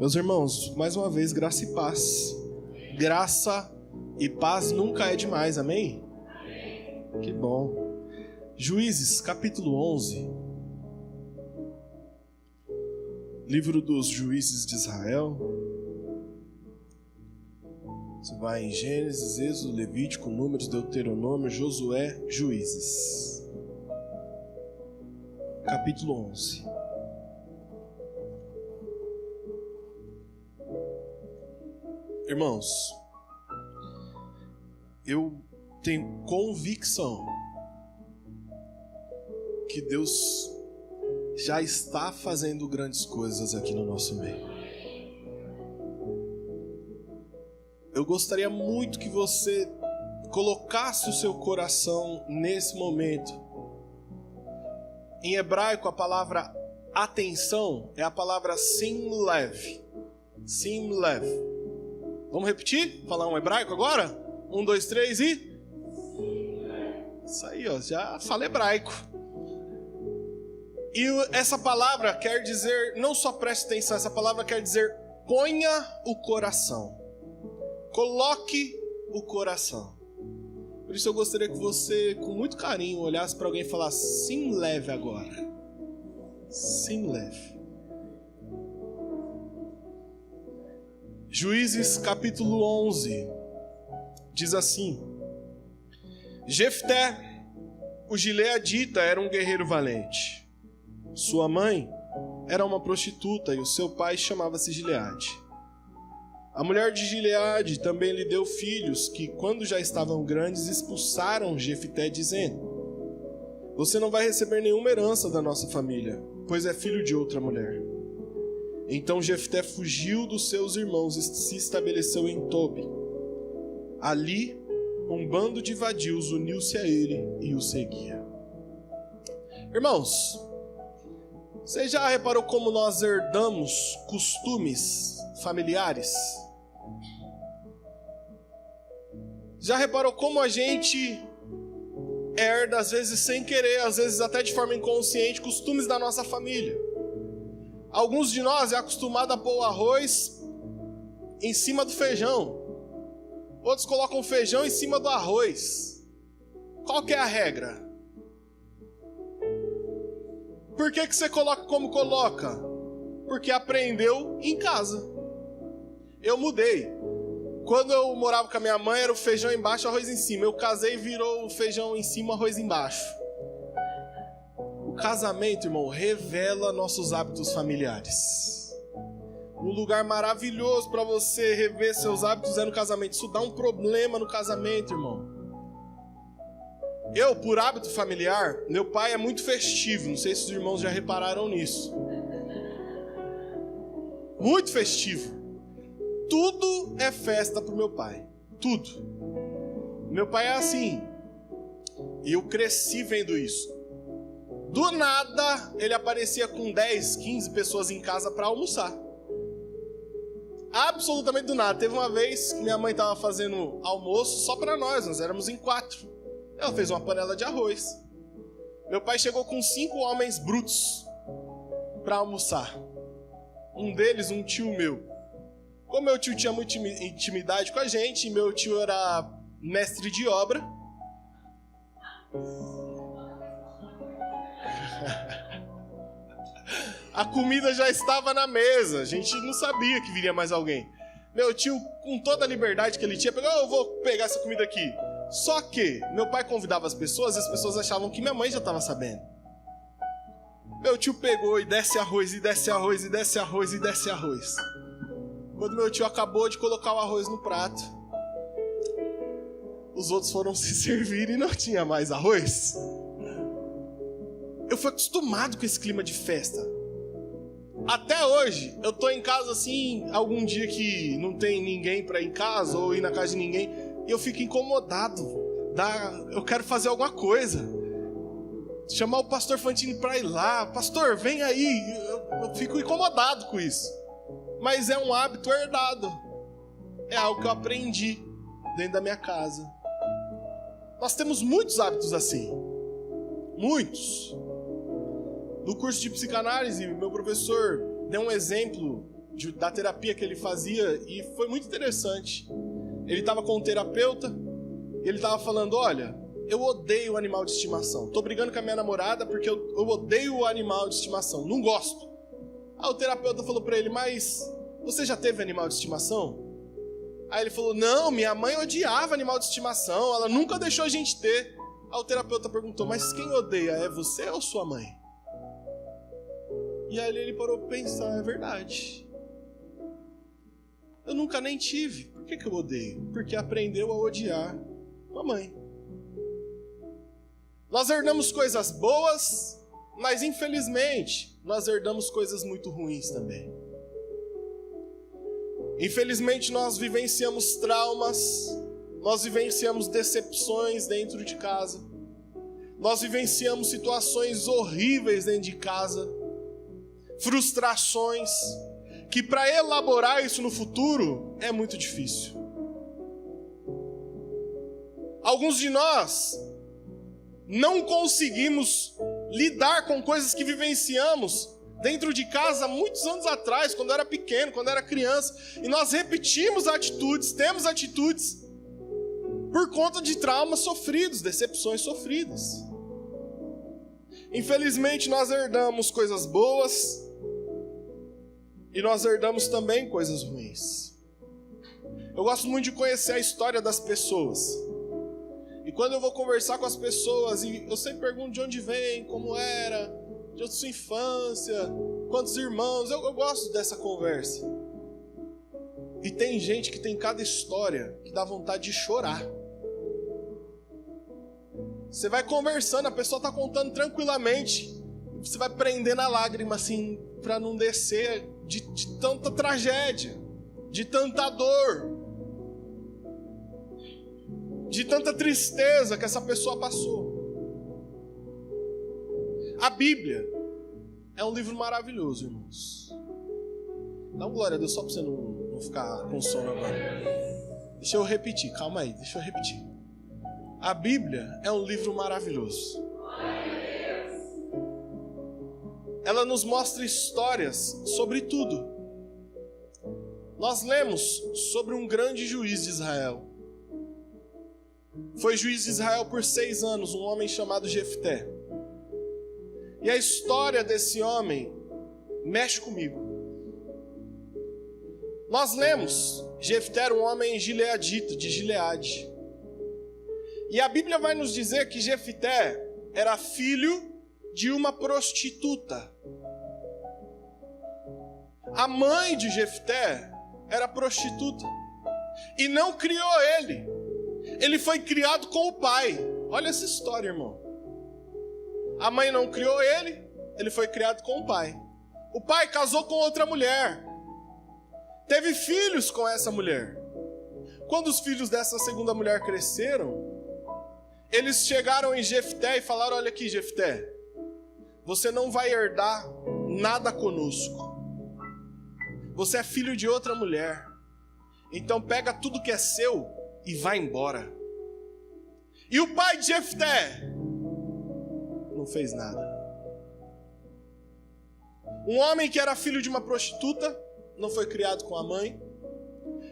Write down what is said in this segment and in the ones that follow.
Meus irmãos, mais uma vez, graça e paz. Graça e paz nunca é demais, amém? Que bom. Juízes, capítulo 11. Livro dos Juízes de Israel. Você vai em Gênesis, Êxodo, Levítico, Números, Deuteronômio, Josué, Juízes. Capítulo 11. Irmãos, eu tenho convicção que Deus já está fazendo grandes coisas aqui no nosso meio. Eu gostaria muito que você colocasse o seu coração nesse momento. Em hebraico, a palavra atenção é a palavra sim lev. Sim lev. Vamos repetir? Falar um hebraico agora? 1, 2, 3 e... Isso aí, ó, já fala hebraico. E essa palavra quer dizer, não só preste atenção, essa palavra quer dizer ponha o coração. Coloque o coração. Por isso eu gostaria que você, com muito carinho, olhasse para alguém e falasse, sim leve agora. Sim leve. Juízes capítulo 11 diz assim: Jefté, o gileadita, era um guerreiro valente. Sua mãe era uma prostituta e o seu pai chamava-se Gileade. A mulher de Gileade também lhe deu filhos que, quando já estavam grandes, expulsaram Jefté, dizendo: Você não vai receber nenhuma herança da nossa família, pois é filho de outra mulher. Então Jefté fugiu dos seus irmãos e se estabeleceu em Tobi. Ali, um bando de vadios uniu-se a ele e o seguia. Irmãos, você já reparou como nós herdamos costumes familiares? Já reparou como a gente herda, às vezes sem querer, às vezes até de forma inconsciente, costumes da nossa família? Alguns de nós é acostumado a pôr o arroz em cima do feijão. Outros colocam o feijão em cima do arroz. Qual que é a regra? Por que você coloca como coloca? Porque aprendeu em casa. Eu mudei. Quando eu morava com a minha mãe, era o feijão embaixo, arroz em cima. Eu casei e virou o feijão em cima, arroz embaixo. O casamento, irmão, revela nossos hábitos familiares. Um lugar maravilhoso para você rever seus hábitos é no casamento. Isso dá um problema no casamento, irmão. Eu, por hábito familiar, meu pai é muito festivo. Não sei se os irmãos já repararam nisso. Muito festivo. Tudo é festa pro meu pai. Tudo. Meu pai é assim. E eu cresci vendo isso. Do nada, ele aparecia com 10, 15 pessoas em casa para almoçar. Absolutamente do nada. Teve uma vez que minha mãe estava fazendo almoço só para nós éramos em 4. Ela fez uma panela de arroz. Meu pai chegou com 5 homens brutos para almoçar. Um deles, um tio meu. Como meu tio tinha muita intimidade com a gente, meu tio era mestre de obra. A comida já estava na mesa, a gente não sabia que viria mais alguém. Meu tio, com toda a liberdade que ele tinha, pegou, eu vou pegar essa comida aqui. Só que meu pai convidava as pessoas achavam que minha mãe já estava sabendo. Meu tio pegou e desce arroz, e desce arroz, e desce arroz, e desce arroz. Quando meu tio acabou de colocar o arroz no prato, os outros foram se servir e não tinha mais arroz. Eu fui acostumado com esse clima de festa. Até hoje, eu tô em casa assim, algum dia que não tem ninguém pra ir em casa, ou ir na casa de ninguém, e eu fico incomodado. Eu quero fazer alguma coisa. Chamar o pastor Fantini pra ir lá. Pastor, vem aí. Eu fico incomodado com isso. Mas é um hábito herdado. É algo que eu aprendi dentro da minha casa. Nós temos muitos hábitos assim. Muitos. No curso de psicanálise, meu professor deu um exemplo da terapia que ele fazia, e foi muito interessante. Ele estava com um terapeuta e ele estava falando: olha, eu odeio animal de estimação. Tô brigando com a minha namorada porque eu odeio o animal de estimação. Não gosto. Aí o terapeuta falou para ele: mas você já teve animal de estimação? Aí ele falou: não, minha mãe odiava animal de estimação. Ela nunca deixou a gente ter. Aí o terapeuta perguntou: mas quem odeia? É você ou sua mãe? E aí ele parou para pensar: é verdade. Eu nunca nem tive. Por que eu odeio? Porque aprendeu a odiar a mãe. Nós herdamos coisas boas, mas infelizmente nós herdamos coisas muito ruins também. Infelizmente nós vivenciamos traumas, nós vivenciamos decepções dentro de casa, nós vivenciamos situações horríveis dentro de casa, frustrações, que para elaborar isso no futuro é muito difícil. Alguns de nós não conseguimos lidar com coisas que vivenciamos dentro de casa muitos anos atrás, quando eu era pequeno, quando eu era criança, e nós repetimos atitudes, temos atitudes por conta de traumas sofridos, decepções sofridas. Infelizmente nós herdamos coisas boas e nós herdamos também coisas ruins. Eu gosto muito de conhecer a história das pessoas. E quando eu vou conversar com as pessoas, e eu sempre pergunto de onde vem, como era, de sua infância, quantos irmãos, eu gosto dessa conversa. E tem gente que tem cada história que dá vontade de chorar. Você vai conversando, a pessoa está contando tranquilamente, você vai prendendo a lágrima assim, para não descer de tanta tragédia, de tanta dor, de tanta tristeza que essa pessoa passou. A Bíblia é um livro maravilhoso, irmãos. Dá uma glória a Deus só para você não ficar com sono agora. Deixa eu repetir, calma aí, deixa eu repetir. A Bíblia é um livro maravilhoso. Ela nos mostra histórias sobre tudo. Nós lemos sobre um grande juiz de Israel. Foi juiz de Israel por 6 anos, um homem chamado Jefté. E a história desse homem mexe comigo. Nós lemos, Jefté era um homem gileadita, de Gileade. E a Bíblia vai nos dizer que Jefté era filho de uma prostituta. A mãe de Jefté era prostituta. E não criou ele. Ele foi criado com o pai. Olha essa história, irmão. A mãe não criou ele, ele foi criado com o pai. O pai casou com outra mulher. Teve filhos com essa mulher. Quando os filhos dessa segunda mulher cresceram, eles chegaram em Jefté e falaram: olha aqui, Jefté, você não vai herdar nada conosco. Você é filho de outra mulher. Então pega tudo que é seu e vai embora. E o pai de Jefté não fez nada. Um homem que era filho de uma prostituta, não foi criado com a mãe,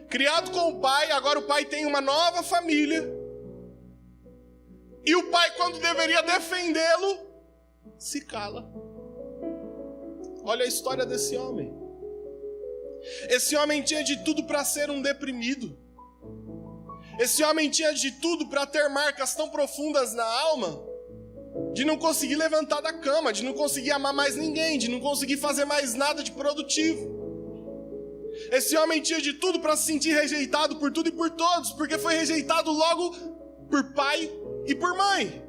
criado com o pai, agora o pai tem uma nova família, e o pai, quando deveria defendê-lo, se cala. Olha a história desse homem. Esse homem tinha de tudo para ser um deprimido. Esse homem tinha de tudo para ter marcas tão profundas na alma, de não conseguir levantar da cama, de não conseguir amar mais ninguém, de não conseguir fazer mais nada de produtivo. Esse homem tinha de tudo para se sentir rejeitado por tudo e por todos, porque foi rejeitado logo por pai e por mãe.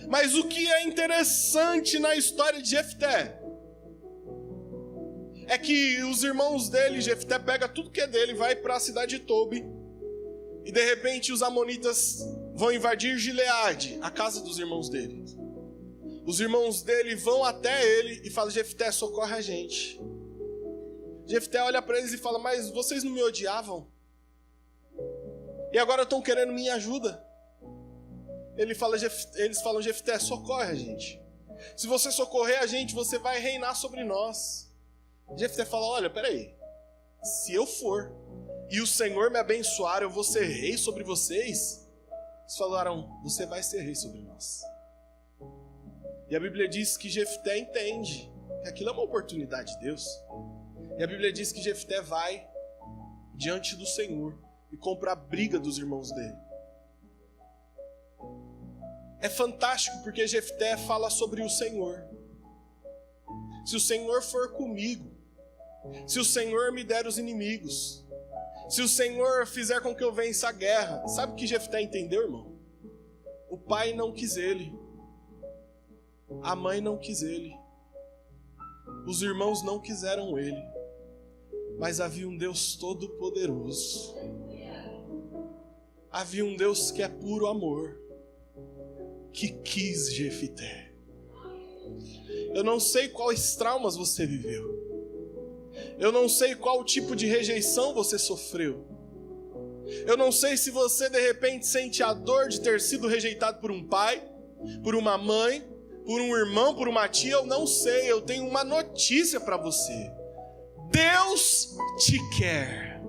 Mas o que é interessante na história de Jefté é que os irmãos dele, Jefté pega tudo que é dele, vai para a cidade de Tobi, e de repente os amonitas vão invadir Gileade, a casa dos irmãos dele. Os irmãos dele vão até ele e falam: Jefté, socorre a gente. Jefté olha para eles e fala: mas vocês não me odiavam? E agora estão querendo minha ajuda? Eles falam: Jefté, socorre a gente. Se você socorrer a gente, você vai reinar sobre nós. Jefté fala, olha, peraí, se eu for e o Senhor me abençoar, eu vou ser rei sobre vocês. Eles falaram, você vai ser rei sobre nós. E a Bíblia diz que Jefté entende que aquilo é uma oportunidade de Deus. E a Bíblia diz que Jefté vai diante do Senhor e compra a briga dos irmãos dele. É fantástico porque Jefté fala sobre o Senhor. Se o Senhor for comigo, se o Senhor me der os inimigos, se o Senhor fizer com que eu vença a guerra. Sabe o que Jefté entendeu, irmão? O pai não quis ele. A mãe não quis ele. Os irmãos não quiseram ele. Mas havia um Deus todo-poderoso. Havia um Deus que é puro amor, que quis Jefté. Eu não sei quais traumas você viveu. Eu não sei qual tipo de rejeição você sofreu. Eu não sei se você de repente sente a dor de ter sido rejeitado por um pai, por uma mãe, por um irmão, por uma tia. Eu não sei, eu tenho uma notícia para você. Deus te quer.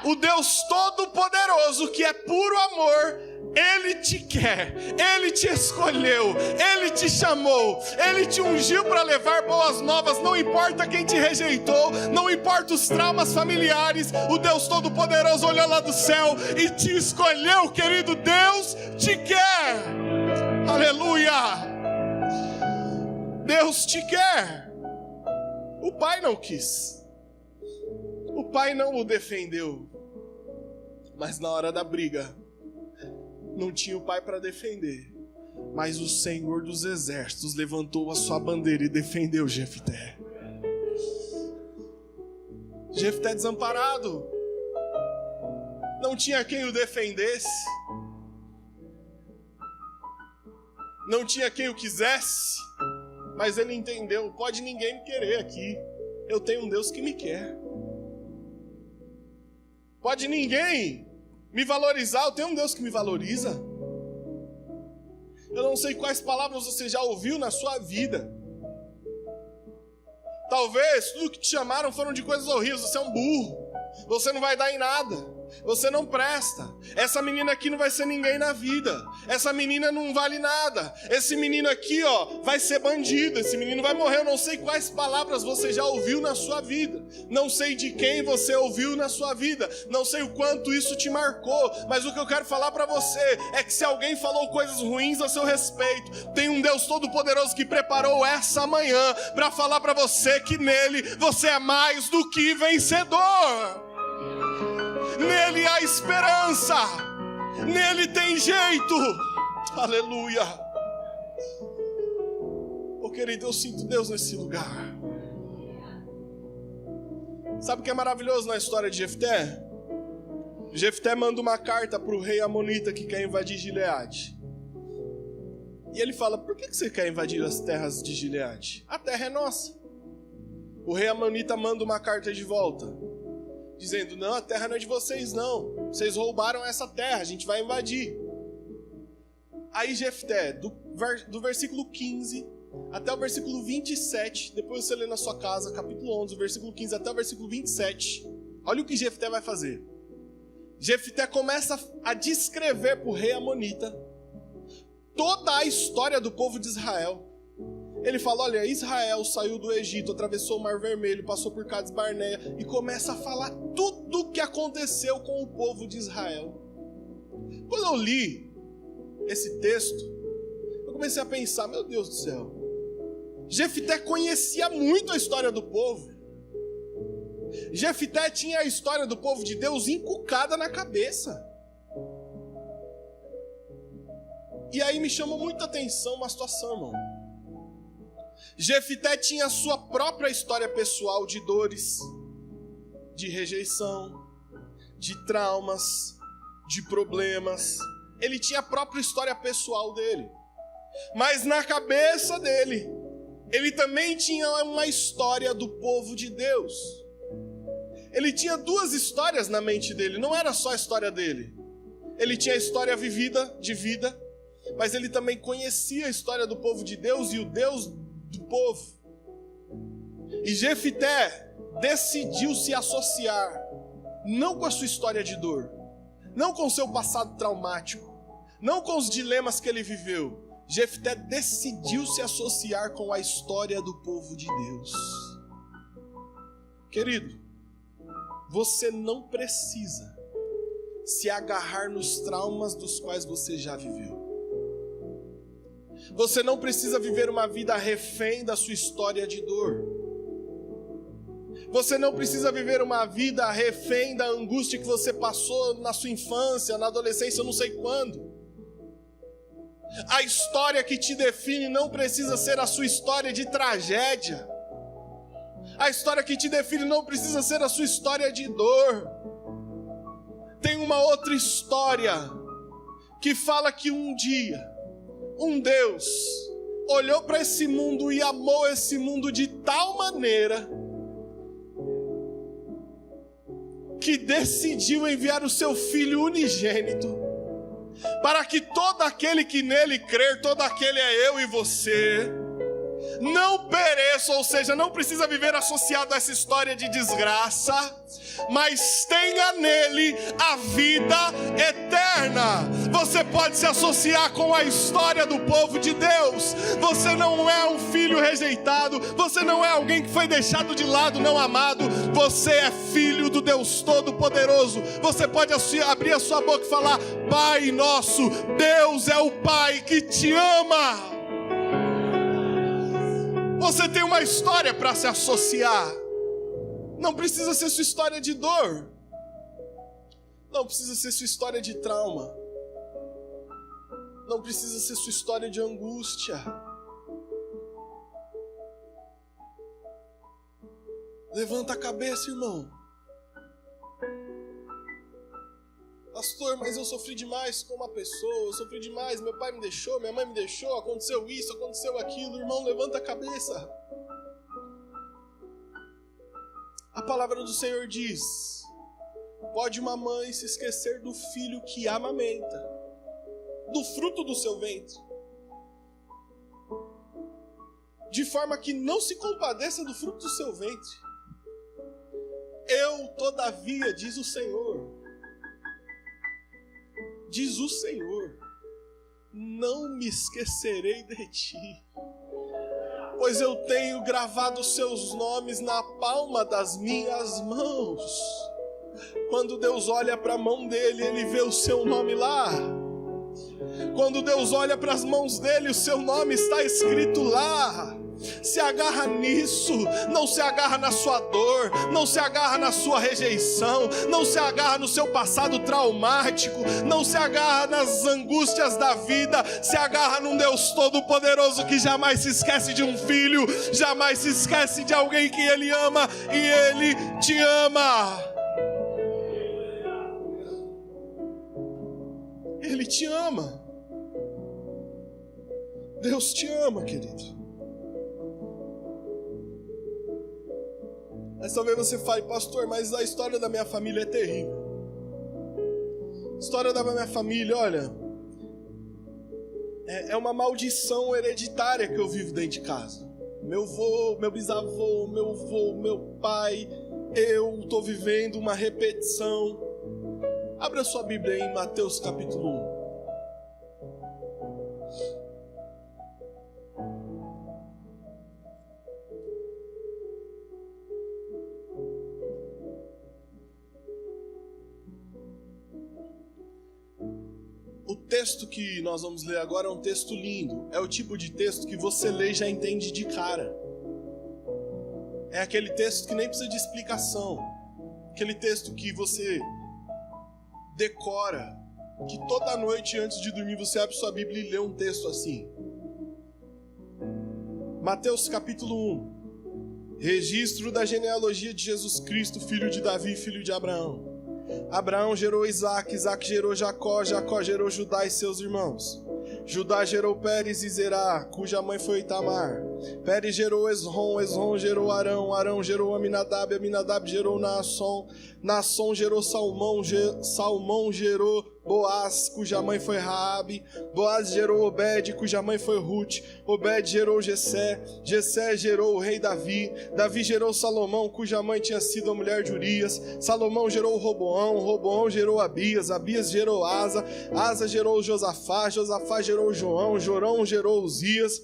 O Deus Todo-Poderoso, que é puro amor, Ele te quer, Ele te escolheu, Ele te chamou, Ele te ungiu para levar boas novas. Não importa quem te rejeitou, não importa os traumas familiares, o Deus Todo-Poderoso olhou lá do céu e te escolheu, querido. Deus te quer. Aleluia! Deus te quer. O pai não quis, o pai não o defendeu, mas na hora da briga não tinha o pai para defender, mas o Senhor dos Exércitos levantou a sua bandeira e defendeu Jefté. Jefté desamparado, não tinha quem o defendesse, não tinha quem o quisesse, mas ele entendeu, pode ninguém me querer aqui, eu tenho um Deus que me quer. Pode ninguém me valorizar, eu tenho um Deus que me valoriza. Eu não sei quais palavras você já ouviu na sua vida. Talvez tudo que te chamaram foram de coisas horríveis. Você é um burro, você não vai dar em nada, você não presta. Essa menina aqui não vai ser ninguém na vida. Essa menina não vale nada. Esse menino aqui, vai ser bandido. Esse menino vai morrer. Eu não sei quais palavras você já ouviu na sua vida. Não sei de quem você ouviu na sua vida. Não sei o quanto isso te marcou. Mas o que eu quero falar para você é que se alguém falou coisas ruins a seu respeito, tem um Deus Todo-Poderoso que preparou essa manhã para falar para você que nele você é mais do que vencedor. Nele há esperança, nele tem jeito. Aleluia. Oh, querido, eu sinto Deus nesse lugar. Sabe o que é maravilhoso na história de Jefté? Jefté manda uma carta para o rei amonita que quer invadir Gileade. E ele fala, por que você quer invadir as terras de Gileade? A terra é nossa. O rei amonita manda uma carta de volta, dizendo, não, a terra não é de vocês não. Vocês roubaram essa terra, a gente vai invadir. Aí Jefté, do versículo 15 até o versículo 27, depois você lê na sua casa, capítulo 11, do versículo 15 até o versículo 27, olha o que Jefté vai fazer. Jefté começa a descrever para o rei amonita toda a história do povo de Israel. Ele fala, olha, Israel saiu do Egito, atravessou o Mar Vermelho, passou por Cades Barneia, e começa a falar tudo o que aconteceu com o povo de Israel. Quando eu li esse texto, eu comecei a pensar, meu Deus do céu, Jefté conhecia muito a história do povo. Jefté tinha a história do povo de Deus encucada na cabeça. E aí me chama muita atenção uma situação, irmão. Jefté tinha a sua própria história pessoal de dores, de rejeição, de traumas, de problemas. Ele tinha a própria história pessoal dele. Mas na cabeça dele, ele também tinha uma história do povo de Deus. Ele tinha duas histórias na mente dele, não era só a história dele. Ele tinha a história vivida, de vida, mas ele também conhecia a história do povo de Deus e o Deus do povo. E Jefté decidiu se associar, não com a sua história de dor, não com o seu passado traumático, não com os dilemas que ele viveu. Jefté decidiu se associar com a história do povo de Deus. Querido, você não precisa se agarrar nos traumas dos quais você já viveu. Você não precisa viver uma vida refém da sua história de dor. Você não precisa viver uma vida refém da angústia que você passou na sua infância, na adolescência, eu não sei quando. A história que te define não precisa ser a sua história de tragédia. A história que te define não precisa ser a sua história de dor. Tem uma outra história que fala que um dia, um Deus olhou para esse mundo e amou esse mundo de tal maneira que decidiu enviar o seu Filho unigênito para que todo aquele que nele crer, todo aquele é eu e você, não pereça, ou seja, não precisa viver associado a essa história de desgraça, mas tenha nele a vida eterna. Você pode se associar com a história do povo de Deus. Você não é um filho rejeitado, você não é alguém que foi deixado de lado, não amado. Você é filho do Deus Todo-Poderoso. Você pode abrir a sua boca e falar: Pai nosso, Deus é o Pai que te ama. Você tem uma história para se associar. Não precisa ser sua história de dor. Não precisa ser sua história de trauma. Não precisa ser sua história de angústia. Levanta a cabeça, irmão. Pastor, mas eu sofri demais com uma pessoa, eu sofri demais, meu pai me deixou, minha mãe me deixou, aconteceu isso, aconteceu aquilo. Irmão, levanta a cabeça. A palavra do Senhor diz: pode uma mãe se esquecer do filho que amamenta, do fruto do seu ventre, de forma que não se compadeça do fruto do seu ventre. Eu, todavia, diz o Senhor, não me esquecerei de ti, pois eu tenho gravado os seus nomes na palma das minhas mãos. Quando Deus olha para a mão dele, ele vê o seu nome lá. Quando Deus olha para as mãos dele, o seu nome está escrito lá. Se agarra nisso, não se agarra na sua dor, não se agarra na sua rejeição, não se agarra no seu passado traumático, não se agarra nas angústias da vida, se agarra num Deus Todo-Poderoso que jamais se esquece de um filho, jamais se esquece de alguém que ele ama, e ele te ama. Ele te ama. Deus te ama, querido. Mas talvez você fale: pastor, mas a história da minha família é terrível. A história da minha família, olha, é uma maldição hereditária que eu vivo dentro de casa. Meu avô, meu bisavô, meu avô, meu pai, eu estou vivendo uma repetição. Abra sua Bíblia aí em Mateus capítulo 1. O texto que nós vamos ler agora é um texto lindo. É o tipo de texto que você lê e já entende de cara. É aquele texto que nem precisa de explicação. Aquele texto que você decora, que toda noite antes de dormir você abre sua Bíblia e lê um texto assim. Mateus capítulo 1. Registro da genealogia de Jesus Cristo, filho de Davi, filho de Abraão. Abraão gerou Isaac, Isaac gerou Jacó, Jacó gerou Judá e seus irmãos. Judá gerou Pérez e Zerá, cuja mãe foi Tamar. Pérez gerou Esrom, Esrom gerou Arão, Arão gerou Aminadab, Aminadab gerou Naasson, Naasson gerou Salmão, Salmão gerou Boaz, cuja mãe foi Raabe. Boaz gerou Obed, cuja mãe foi Ruth. Obed gerou Jessé. Jessé gerou o rei Davi. Davi gerou Salomão, cuja mãe tinha sido a mulher de Urias. Salomão gerou Roboão. Roboão gerou Abias. Abias gerou Asa. Asa gerou Josafá. Josafá gerou João. João gerou Uzias.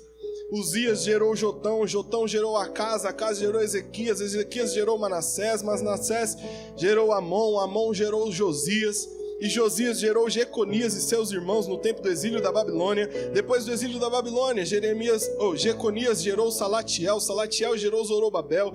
Uzias gerou Jotão. Jotão gerou Acas. Acas gerou Ezequias. Ezequias gerou Manassés. Manassés gerou Amon. Amon gerou Josias. E Josias gerou Jeconias e seus irmãos no tempo do exílio da Babilônia. Depois do exílio da Babilônia, Jeconias gerou Salatiel. Salatiel gerou Zorobabel.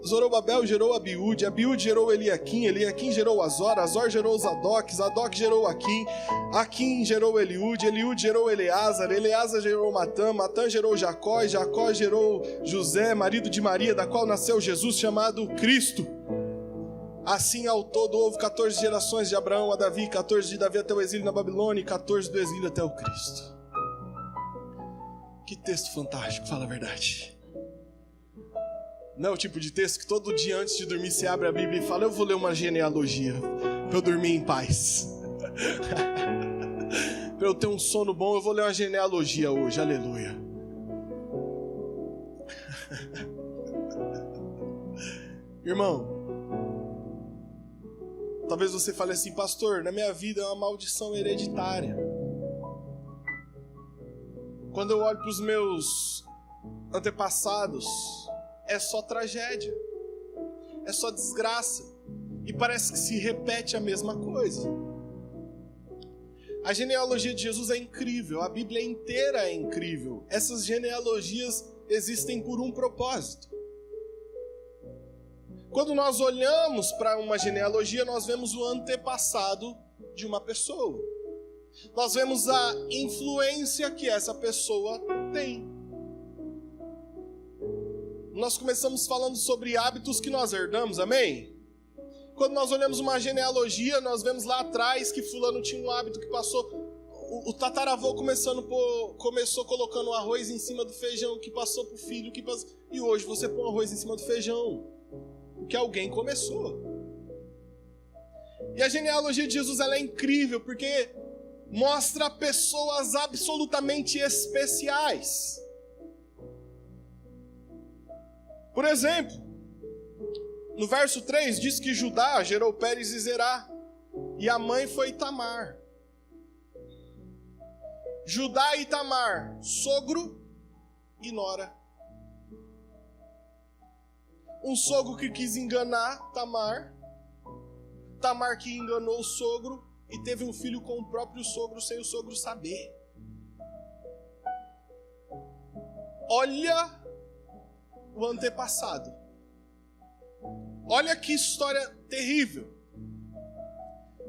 Zorobabel gerou Abiúde. Abiúde gerou Eliaquim. Eliaquim gerou Azor. Azor gerou Zadok. Zadok gerou Aquim. Aquim gerou Eliúde. Eliúde gerou Eleazar. Eleazar gerou Matã. Matã gerou Jacó. Jacó gerou José, marido de Maria, da qual nasceu Jesus, chamado Cristo. Assim, ao todo, houve 14 gerações de Abraão a Davi, 14 de Davi até o exílio na Babilônia e 14 do exílio até o Cristo. Que texto fantástico, fala a verdade. Não é o tipo de texto que todo dia antes de dormir você abre a Bíblia e fala: eu vou ler uma genealogia para eu dormir em paz. Para eu ter um sono bom, eu vou ler uma genealogia hoje, aleluia. Irmão, talvez você fale assim: pastor, na minha vida é uma maldição hereditária. Quando eu olho para os meus antepassados, é só tragédia, é só desgraça, e parece que se repete a mesma coisa. A genealogia de Jesus é incrível, a Bíblia inteira é incrível. Essas genealogias existem por um propósito. Quando nós olhamos para uma genealogia, nós vemos o antepassado de uma pessoa. Nós vemos a influência que essa pessoa tem. Nós começamos falando sobre hábitos que nós herdamos, amém? Quando nós olhamos uma genealogia, nós vemos lá atrás que fulano tinha um hábito que passou. O tataravô começou colocando arroz em cima do feijão, que passou para o filho, e hoje você põe arroz em cima do feijão. Porque alguém começou. E a genealogia de Jesus ela é incrível, porque mostra pessoas absolutamente especiais. Por exemplo, no verso 3 diz que Judá gerou Pérez e Zerá, e a mãe foi Tamar. Judá e Tamar, sogro e nora. Um sogro que quis enganar Tamar, Tamar que enganou o sogro e teve um filho com o próprio sogro sem o sogro saber. Olha o antepassado. Olha que história terrível.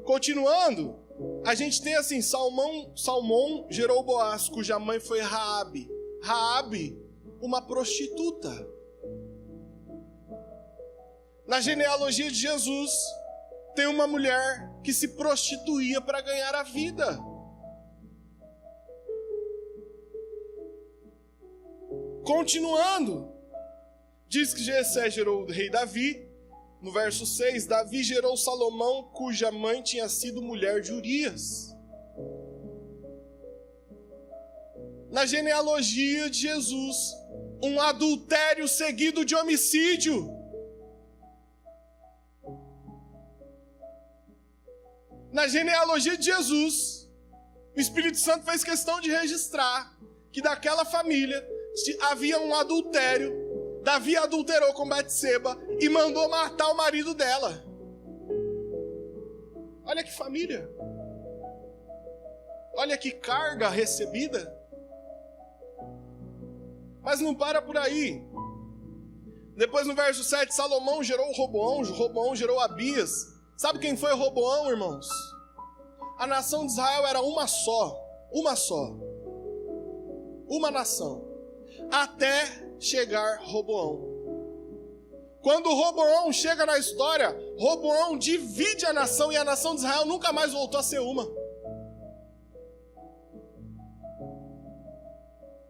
Continuando, a gente tem assim, Salmão gerou Boaz, cuja mãe foi Raabe. Raabe, uma prostituta. Na genealogia de Jesus, tem uma mulher que se prostituía para ganhar a vida. Continuando, diz que Jessé gerou o rei Davi. No verso 6, Davi gerou Salomão, cuja mãe tinha sido mulher de Urias. Na genealogia de Jesus, um adultério seguido de homicídio. Na genealogia de Jesus, o Espírito Santo fez questão de registrar que daquela família havia um adultério. Davi adulterou com Betseba e mandou matar o marido dela. Olha que família. Olha que carga recebida. Mas não para por aí. Depois no verso 7, Salomão gerou Roboão, Roboão gerou Abias. Sabe quem foi Roboão, irmãos? A nação de Israel era uma só. Uma nação. Até chegar Roboão. Quando Roboão chega na história, Roboão divide a nação e a nação de Israel nunca mais voltou a ser uma.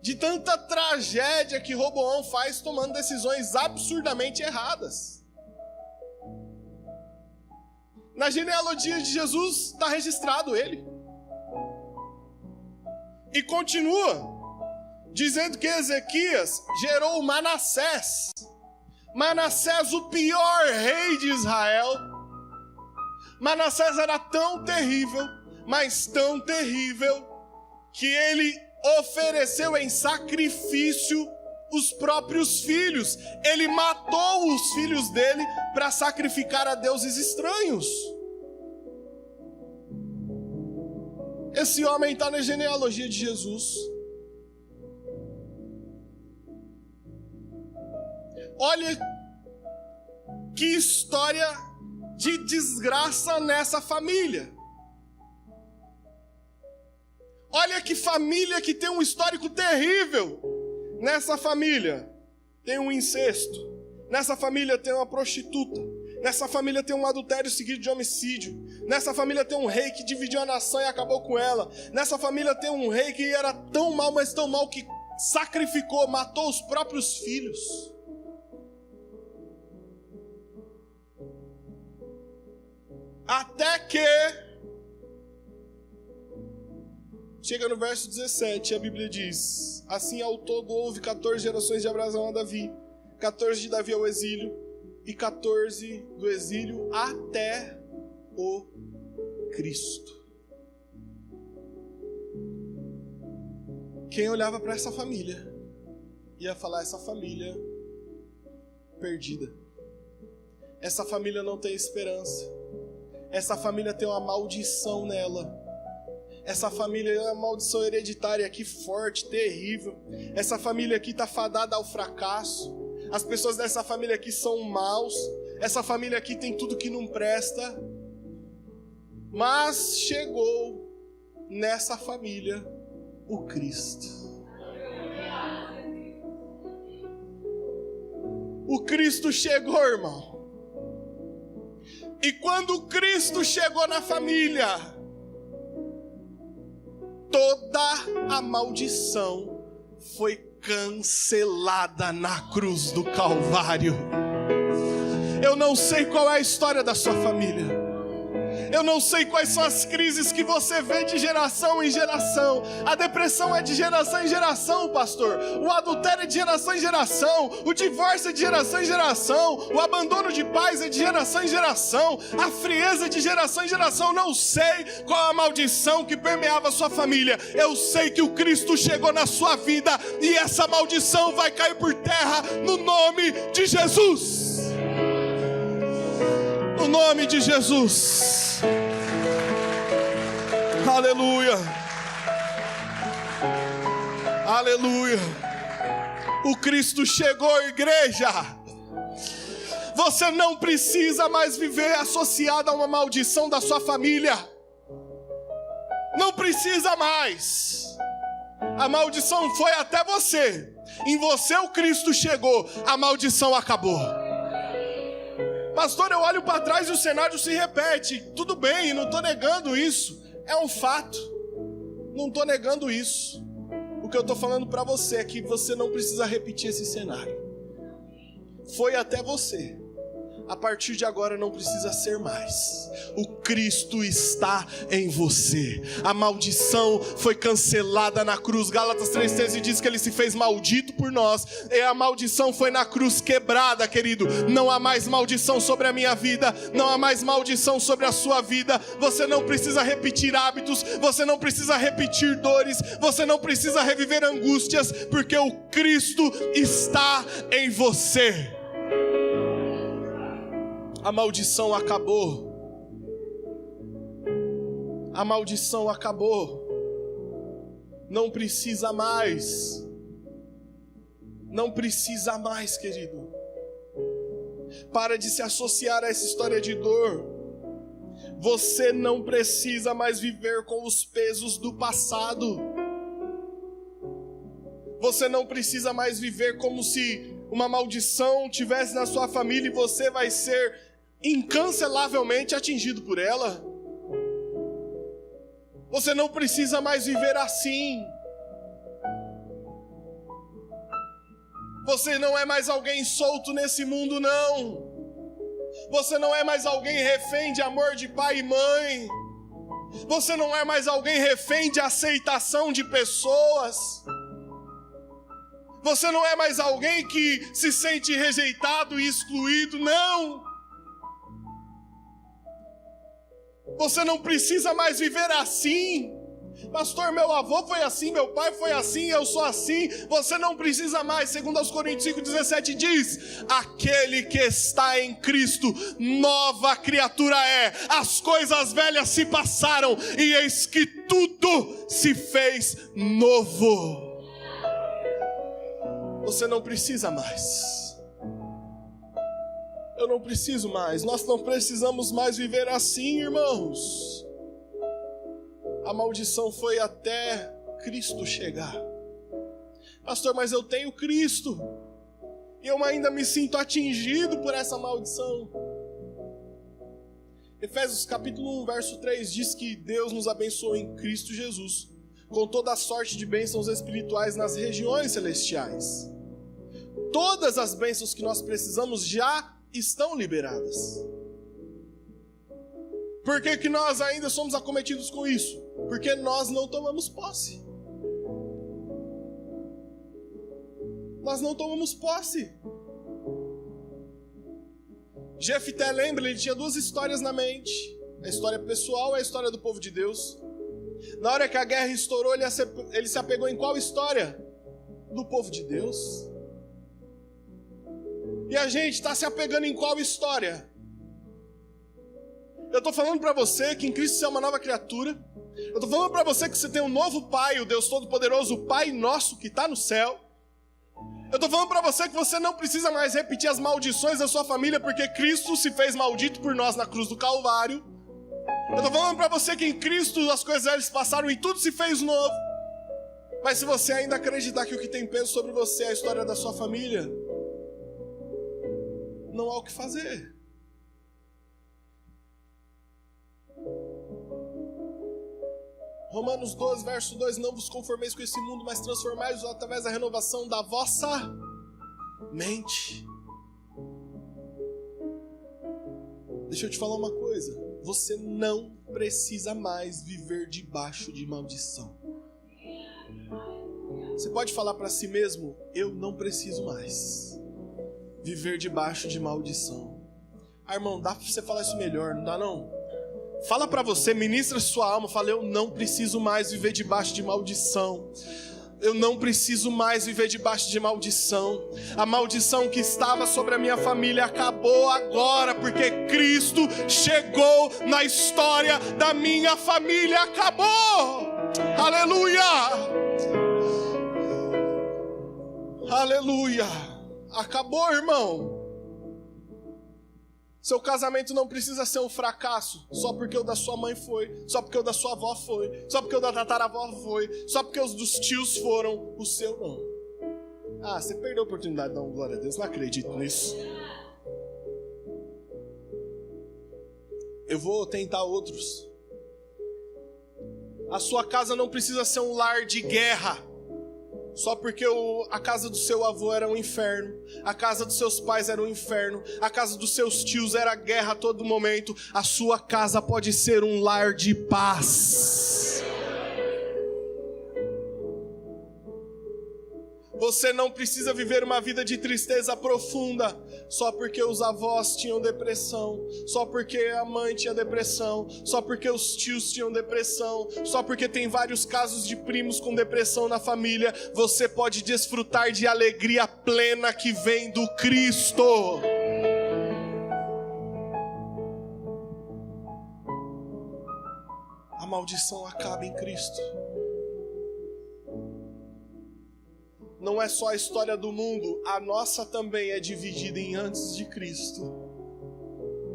De tanta tragédia que Roboão faz tomando decisões absurdamente erradas. Na genealogia de Jesus está registrado ele. E continua dizendo que Ezequias gerou Manassés. Manassés, o pior rei de Israel. Manassés era tão terrível, mas tão terrível, que ele ofereceu em sacrifício os próprios filhos. Ele matou os filhos dele para sacrificar a deuses estranhos. Esse homem está na genealogia de Jesus. Olha que história de desgraça nessa família. Olha que família que tem um histórico terrível. Nessa família tem um incesto. Nessa família tem uma prostituta. Nessa família tem um adultério seguido de homicídio. Nessa família tem um rei que dividiu a nação e acabou com ela. Nessa família tem um rei que era tão mal, mas tão mal, que sacrificou, matou os próprios filhos. Até que chega no verso 17, a Bíblia diz: assim ao todo houve 14 gerações de Abraão a Davi, 14 de Davi ao exílio, e 14 do exílio até o Cristo. Quem olhava para essa família ia falar: essa família perdida. Essa família não tem esperança. Essa família tem uma maldição nela. Essa família é uma maldição hereditária aqui forte, terrível. Essa família aqui está fadada ao fracasso. As pessoas dessa família aqui são maus. Essa família aqui tem tudo que não presta. Mas chegou nessa família o Cristo. O Cristo chegou, irmão. E quando o Cristo chegou na família, toda a maldição foi cancelada na cruz do Calvário. Eu não sei qual é a história da sua família. Eu não sei quais são as crises que você vê de geração em geração. A depressão é de geração em geração, pastor. O adultério é de geração em geração. O divórcio é de geração em geração. O abandono de pais é de geração em geração. A frieza é de geração em geração. Não sei qual a maldição que permeava a sua família. Eu sei que o Cristo chegou na sua vida e essa maldição vai cair por terra no nome de Jesus. No nome de Jesus. Aleluia. Aleluia. O Cristo chegou, igreja. Você não precisa mais viver associado a uma maldição da sua família. Não precisa mais. A maldição foi até você. Em você o Cristo chegou. A maldição acabou. Pastor, eu olho para trás e o cenário se repete. Tudo bem, não estou negando isso. É um fato. Não estou negando isso. O que eu estou falando para você é que você não precisa repetir esse cenário. Foi até você. A partir de agora não precisa ser mais. O Cristo está em você. A maldição foi cancelada na cruz. Gálatas 3,13 diz que ele se fez maldito por nós. E a maldição foi na cruz quebrada, querido. Não há mais maldição sobre a minha vida. Não há mais maldição sobre a sua vida. Você não precisa repetir hábitos. Você não precisa repetir dores. Você não precisa reviver angústias. Porque o Cristo está em você. A maldição acabou. A maldição acabou. Não precisa mais. Não precisa mais, querido. Para de se associar a essa história de dor. Você não precisa mais viver com os pesos do passado. Você não precisa mais viver como se uma maldição tivesse na sua família e você vai ser incancelavelmente atingido por ela. Você não precisa mais viver assim. Você não é mais alguém solto nesse mundo, não. Você não é mais alguém refém de amor de pai e mãe. Você não é mais alguém refém de aceitação de pessoas. Você não é mais alguém que se sente rejeitado e excluído, não. Você não precisa mais viver assim. Pastor, meu avô foi assim, meu pai foi assim, eu sou assim. Você não precisa mais. Segundo aos Coríntios 5,17 diz: aquele que está em Cristo, nova criatura é. As coisas velhas se passaram e eis que tudo se fez novo. Você não precisa mais. Eu não preciso mais. Nós não precisamos mais viver assim, irmãos. A maldição foi até Cristo chegar. Pastor, mas eu tenho Cristo. E eu ainda me sinto atingido por essa maldição. Efésios capítulo 1, verso 3 diz que Deus nos abençoou em Cristo Jesus com toda a sorte de bênçãos espirituais nas regiões celestiais. Todas as bênçãos que nós precisamos já estão liberadas. Por que nós ainda somos acometidos com isso? Porque nós não tomamos posse. Nós não tomamos posse. Jefté, lembra, ele tinha duas histórias na mente. A história pessoal e a história do povo de Deus. Na hora que a guerra estourou, ele se apegou em qual história? Do povo de Deus. E a gente está se apegando em qual história? Eu estou falando para você que em Cristo você é uma nova criatura. Eu estou falando para você que você tem um novo Pai, o Deus Todo-Poderoso, o Pai nosso que está no céu. Eu estou falando para você que você não precisa mais repetir as maldições da sua família, porque Cristo se fez maldito por nós na cruz do Calvário. Eu estou falando para você que em Cristo as coisas velhas passaram e tudo se fez novo. Mas se você ainda acreditar que o que tem peso sobre você é a história da sua família, não há o que fazer. Romanos 12, verso 2: não vos conformeis com esse mundo, mas transformai-vos através da renovação da vossa mente. Deixa eu te falar uma coisa. Você não precisa mais viver debaixo de maldição. Você pode falar para si mesmo: eu não preciso mais viver debaixo de maldição. Irmão, dá para você falar isso melhor, não dá não? Fala para você, ministra sua alma, fala: eu não preciso mais viver debaixo de maldição. Eu não preciso mais viver debaixo de maldição. A maldição que estava sobre a minha família acabou agora, porque Cristo chegou na história da minha família. Acabou! Aleluia! Aleluia! Acabou, irmão. Seu casamento não precisa ser um fracasso só porque o da sua mãe foi, só porque o da sua avó foi, só porque o da tataravó foi, só porque os dos tios foram, o seu não. Ah, você perdeu a oportunidade de dar uma glória a Deus, não acredito nisso. Eu vou tentar outros. A sua casa não precisa ser um lar de guerra só porque a casa do seu avô era um inferno, a casa dos seus pais era um inferno, a casa dos seus tios era guerra a todo momento. A sua casa pode ser um lar de paz. Você não precisa viver uma vida de tristeza profunda só porque os avós tinham depressão, só porque a mãe tinha depressão, só porque os tios tinham depressão, só porque tem vários casos de primos com depressão na família. Você pode desfrutar de alegria plena que vem do Cristo. A maldição acaba em Cristo. Não é só a história do mundo, a nossa também é dividida em antes de Cristo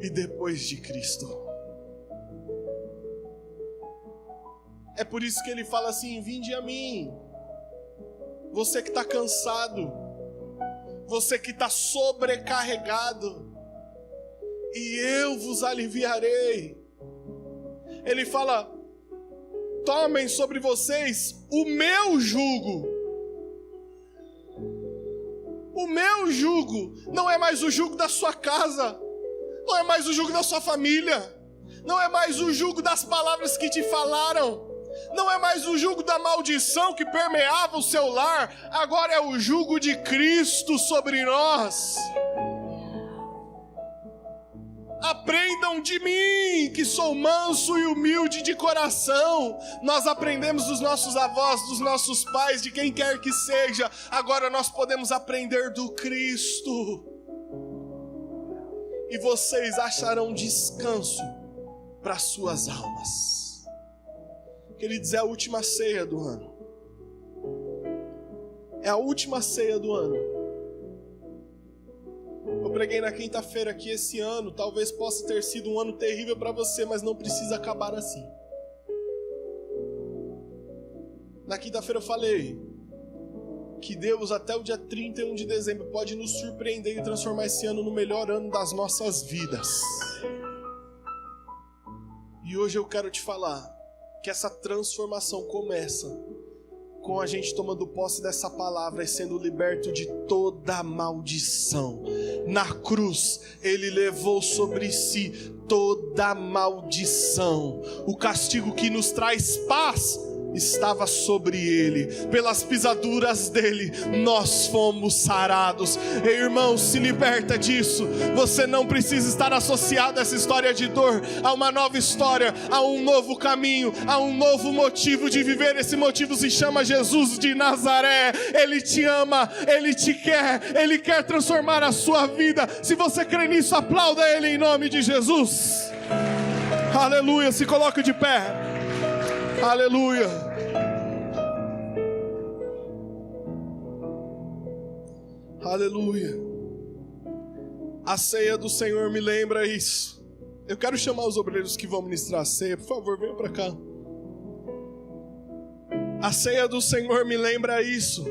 e depois de Cristo. É por isso que ele fala assim: vinde a mim, você que está cansado, você que está sobrecarregado, e eu vos aliviarei. Ele fala: tomem sobre vocês o meu jugo. O meu jugo não é mais o jugo da sua casa, Não é mais o jugo da sua família. Não é mais o jugo das palavras que te falaram. Não é mais o jugo da maldição que permeava o seu lar. Agora é o jugo de Cristo sobre nós. Aprendam de mim, que sou manso e humilde de coração. Nós aprendemos dos nossos avós, dos nossos pais, de quem quer que seja. Agora nós podemos aprender do Cristo. E vocês acharão descanso para suas almas. Queridos, é a última ceia do ano. É a última ceia do ano. Eu preguei na quinta-feira que esse ano talvez possa ter sido um ano terrível para você, mas não precisa acabar assim. Na quinta-feira eu falei que Deus até o dia 31 de dezembro pode nos surpreender e transformar esse ano no melhor ano das nossas vidas. E hoje eu quero te falar que essa transformação começa com a gente tomando posse dessa palavra e sendo liberto de toda maldição. Na cruz, Ele levou sobre si toda maldição. O castigo que nos traz paz estava sobre Ele. Pelas pisaduras dEle, nós fomos sarados. Ei, irmão, se liberta disso. Você não precisa estar associado a essa história de dor. Há uma nova história, há um novo caminho, há um novo motivo de viver. Esse motivo se chama Jesus de Nazaré. Ele te ama, Ele te quer, Ele quer transformar a sua vida. Se você crê nisso, aplauda Ele em nome de Jesus. Aleluia, se coloque de pé. Aleluia. Aleluia. A ceia do Senhor me lembra isso. Eu quero chamar os obreiros que vão ministrar a ceia. Por favor, venham para cá. A ceia do Senhor me lembra isso.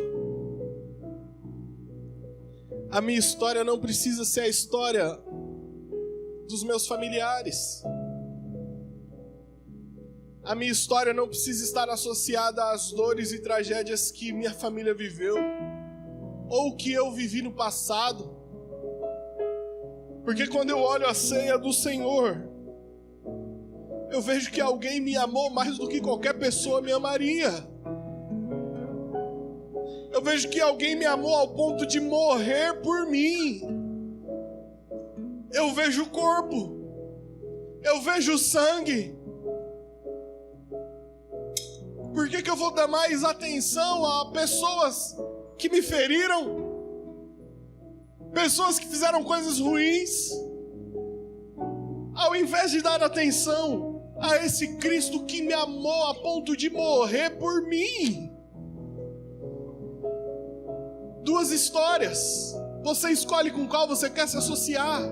A minha história não precisa ser a história dos meus familiares. A minha história não precisa estar associada às dores e tragédias que minha família viveu, ou que eu vivi no passado. Porque quando eu olho a ceia do Senhor, eu vejo que alguém me amou mais do que qualquer pessoa me amaria. Eu vejo que alguém me amou ao ponto de morrer por mim. Eu vejo o corpo, eu vejo o sangue. Por que eu vou dar mais atenção a pessoas que me feriram? Pessoas que fizeram coisas ruins? Ao invés de dar atenção a esse Cristo que me amou a ponto de morrer por mim. Duas histórias. Você escolhe com qual você quer se associar.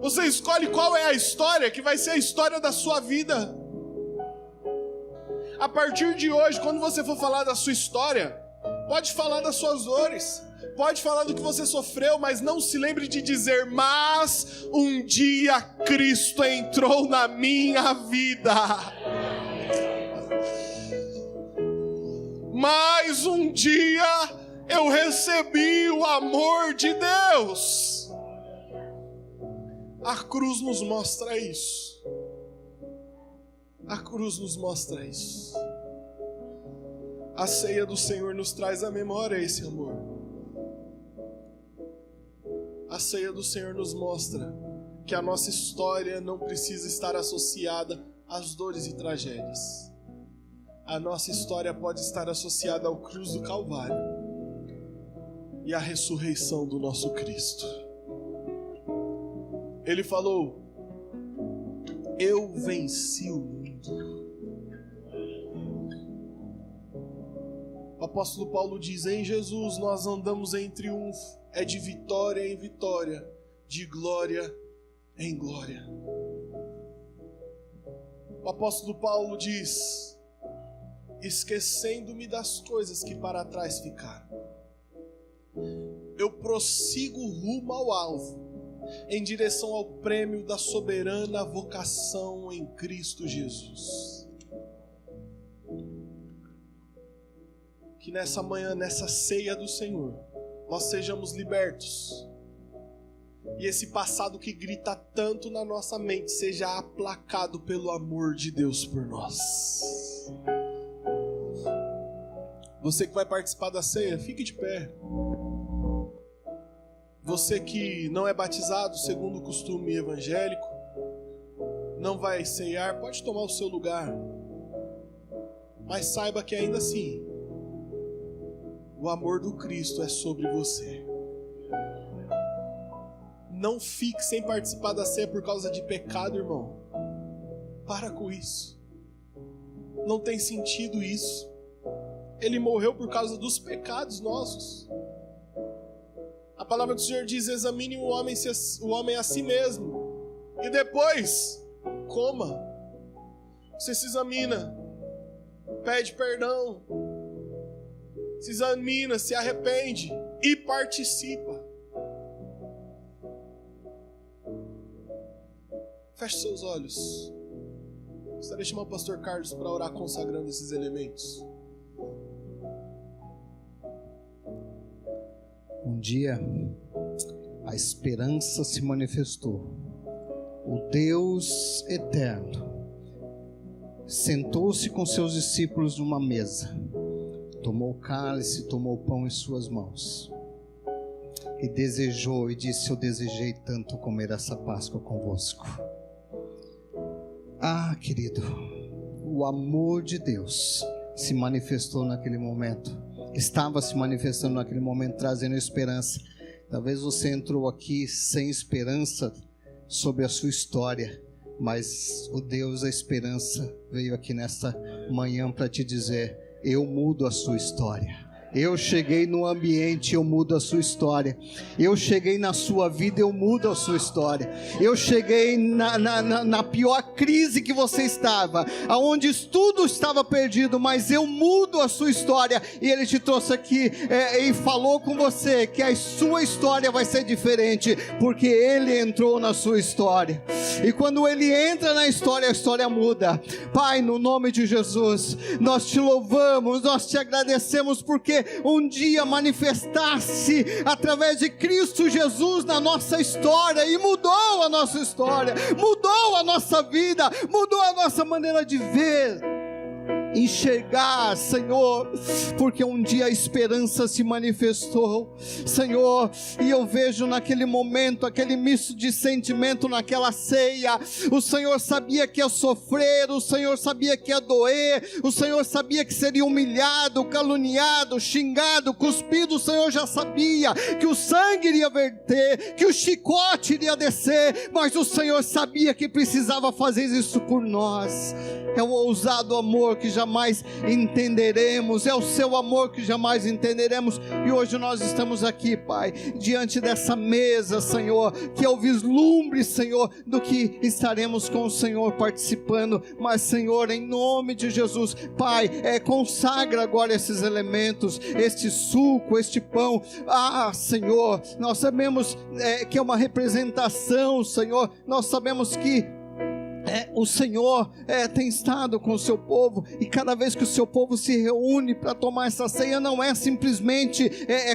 Você escolhe qual é a história que vai ser a história da sua vida. A partir de hoje, quando você for falar da sua história, pode falar das suas dores, pode falar do que você sofreu, mas não se lembre de dizer: mas um dia Cristo entrou na minha vida. Mas um dia eu recebi o amor de Deus. A cruz nos mostra isso. A cruz nos mostra isso. A ceia do Senhor nos traz à memória esse amor. A ceia do Senhor nos mostra que a nossa história não precisa estar associada às dores e tragédias. A nossa história pode estar associada ao cruz do Calvário e à ressurreição do nosso Cristo. Ele falou: eu venci o mundo. O apóstolo Paulo diz: em Jesus nós andamos em triunfo, é de vitória em vitória, de glória em glória. O apóstolo Paulo diz: esquecendo-me das coisas que para trás ficaram, eu prossigo rumo ao alvo, em direção ao prêmio da soberana vocação em Cristo Jesus. Que nessa manhã, nessa ceia do Senhor, nós sejamos libertos e esse passado que grita tanto na nossa mente seja aplacado pelo amor de Deus por nós. Você que vai participar da ceia, fique de pé. Você que não é batizado segundo o costume evangélico, não vai ceiar, pode tomar o seu lugar. Mas saiba que ainda assim, o amor do Cristo é sobre você. Não fique sem participar da ceia por causa de pecado, irmão. Para com isso. Não tem sentido isso. Ele morreu por causa dos pecados nossos. A palavra do Senhor diz: examine o homem a si mesmo, e depois coma. Você se examina, pede perdão, se examina, se arrepende e participa. Feche seus olhos. Gostaria de chamar o pastor Carlos para orar consagrando esses elementos. Um dia, a esperança se manifestou. O Deus eterno sentou-se com seus discípulos numa mesa, tomou o cálice, tomou o pão em suas mãos e desejou e disse: eu desejei tanto comer essa Páscoa convosco. Ah, querido, o amor de Deus se manifestou naquele momento. Estava se manifestando naquele momento, trazendo esperança. Talvez você entrou aqui sem esperança sobre a sua história, mas o Deus da esperança veio aqui nesta manhã para te dizer: eu mudo a sua história. Eu cheguei no ambiente, eu mudo a sua história. Eu cheguei na sua vida, eu mudo a sua história. Eu cheguei na pior crise que você estava, aonde tudo estava perdido, mas eu mudo a sua história. E Ele te trouxe aqui e falou com você que a sua história vai ser diferente, porque Ele entrou na sua história. E quando Ele entra na história, a história muda. Pai, no nome de Jesus, nós te louvamos, nós te agradecemos, porque um dia manifestasse através de Cristo Jesus na nossa história, e mudou a nossa história, mudou a nossa vida, mudou a nossa maneira de ver, enxergar, Senhor, porque um dia a esperança se manifestou, Senhor, e eu vejo naquele momento, aquele misto de sentimento naquela ceia. O Senhor sabia que ia sofrer, o Senhor sabia que ia doer, o Senhor sabia que seria humilhado, caluniado, xingado, cuspido. O Senhor já sabia que o sangue iria verter, que o chicote iria descer, mas o Senhor sabia que precisava fazer isso por nós. É o ousado amor que jamais entenderemos, é o seu amor que jamais entenderemos. E hoje nós estamos aqui, Pai, diante dessa mesa, Senhor, que é o vislumbre, Senhor, do que estaremos com o Senhor participando. Mas, Senhor, em nome de Jesus, Pai, consagra agora esses elementos, este suco, este pão. Ah, Senhor, nós sabemos que é uma representação, Senhor, nós sabemos que o Senhor tem estado com o seu povo, e cada vez que o seu povo se reúne para tomar essa ceia, não é simplesmente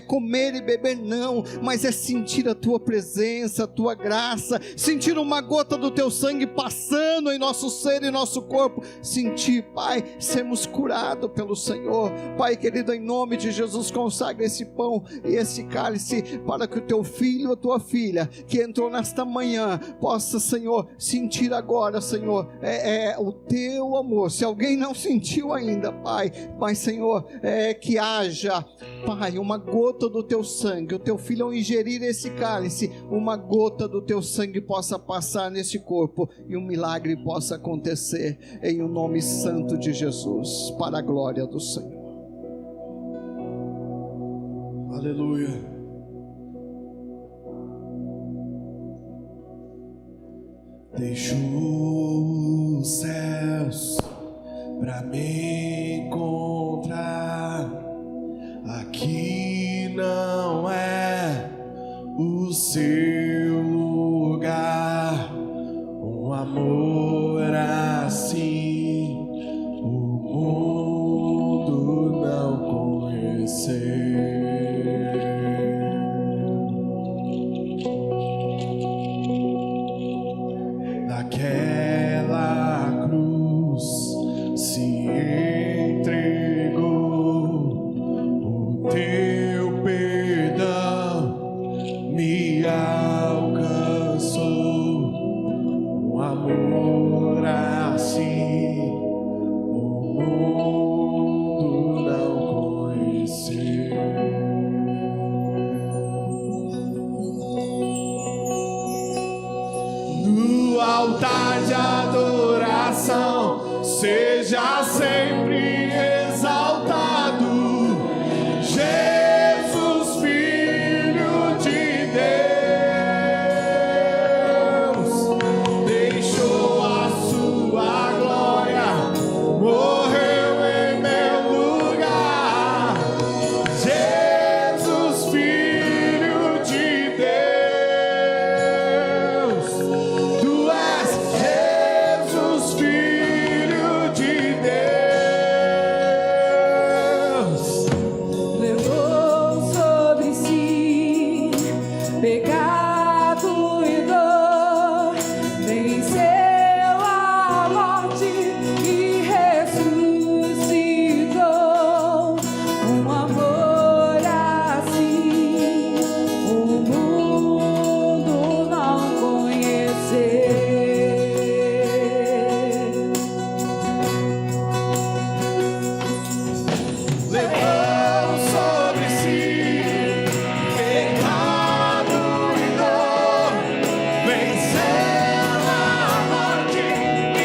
comer e beber, não, mas é sentir a tua presença, a tua graça, sentir uma gota do teu sangue passando em nosso ser e nosso corpo, sentir, Pai, sermos curados pelo Senhor. Pai querido, em nome de Jesus, consagra esse pão e esse cálice, para que o teu filho, a tua filha, que entrou nesta manhã, possa, Senhor, sentir agora, Senhor, o teu amor. Se alguém não sentiu ainda, Pai, mas, Senhor, que haja, Pai, uma gota do teu sangue, o teu filho ao ingerir esse cálice, uma gota do teu sangue possa passar nesse corpo, e um milagre possa acontecer, em o nome santo de Jesus, para a glória do Senhor. Aleluia. Deixo os céus pra me encontrar. Aqui não é o seu lugar. Um amor assim o mundo não conheceu. seja sempre exaltado. Jesus, Filho de Deus, deixou a sua glória, morreu em meu lugar. Jesus, Filho de Deus, tu és Jesus, Filho de Deus. Levou sobre si pecado e dor, venceu a morte e ressuscitou. Um amor assim o mundo não conheceu. Levou sobre si pecado e dor, venceu a morte e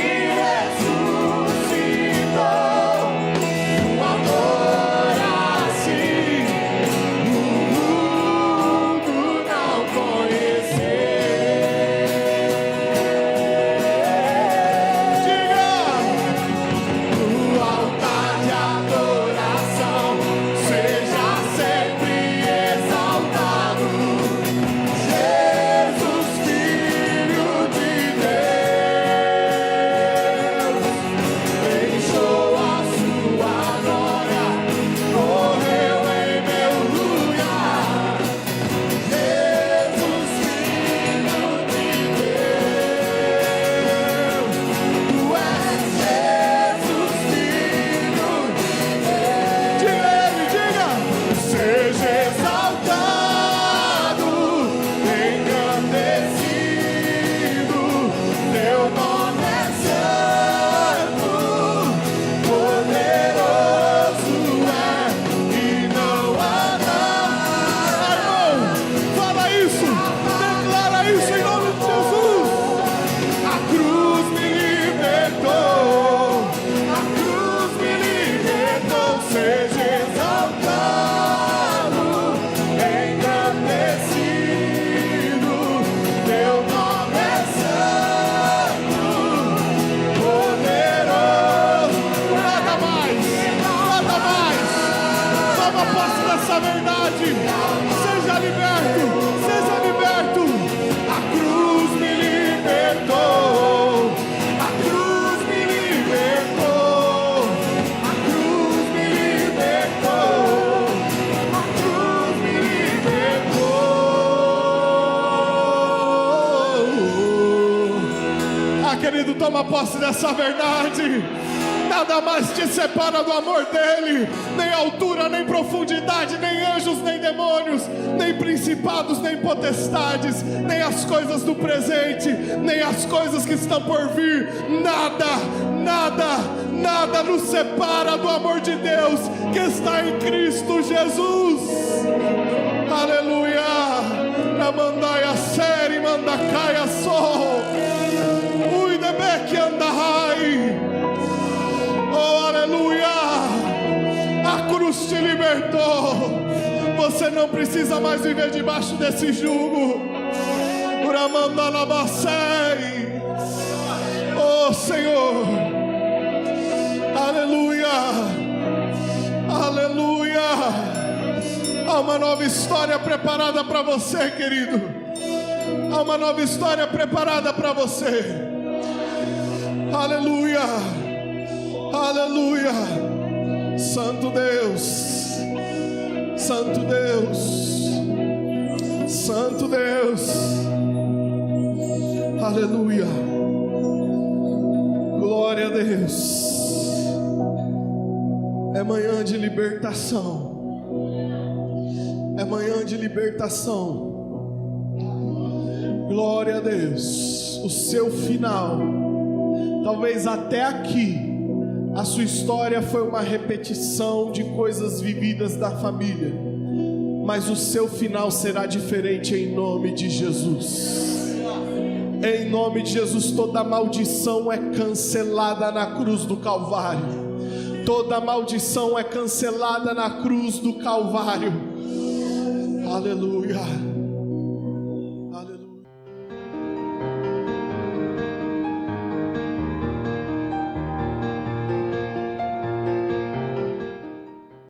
ressuscitou. Um amor assim o mundo não conheceu. Diga! No altar de adoração, seja sempre exaltado. Jesus, Filho de Deus, deixou a sua glória, morreu em meu lugar. Jesus, Filho de Deus, tu és Jesus, Filho de Deus. Diga ele, diga! Seja exaltado, engrandecido, teu nome é santo, poderoso é e não há nada. Fala isso, declara isso em nome de Jesus. A cruz me libertou, a cruz me libertou. Seja exaltado, engrandecido, teu nome é santo, poderoso. Nada mais, nada mais. Toma posse dessa verdade. Seja liberto, seja liberto. A cruz me libertou, a cruz me libertou, a cruz me libertou, a cruz me libertou. Ah, querido, toma posse dessa verdade. Nada mais te separa do amor dele, nem altura, nem profundidade, nem anjos, nem demônios, nem principados, nem potestades, nem as coisas do presente, nem as coisas que estão por vir. Nada, nada, nada nos separa do amor de Deus que está em Cristo Jesus. Aleluia. Namandaia série, mandacaia sol. Uidebek andahai. Oh, aleluia! A cruz te libertou. Você não precisa mais viver debaixo desse jugo. Uramandalabasei. Oh, Senhor. Aleluia. Aleluia. Há uma nova história preparada para você, querido. Há uma nova história preparada para você. Aleluia. Aleluia. Santo Deus, Santo Deus, Santo Deus. Aleluia. Glória a Deus. É manhã de libertação. É manhã de libertação. Glória a Deus. O seu final, talvez até aqui, a sua história foi uma repetição de coisas vividas da família, mas o seu final será diferente em nome de Jesus. Em nome de Jesus, toda maldição é cancelada na cruz do Calvário. Toda maldição é cancelada na cruz do Calvário. Aleluia.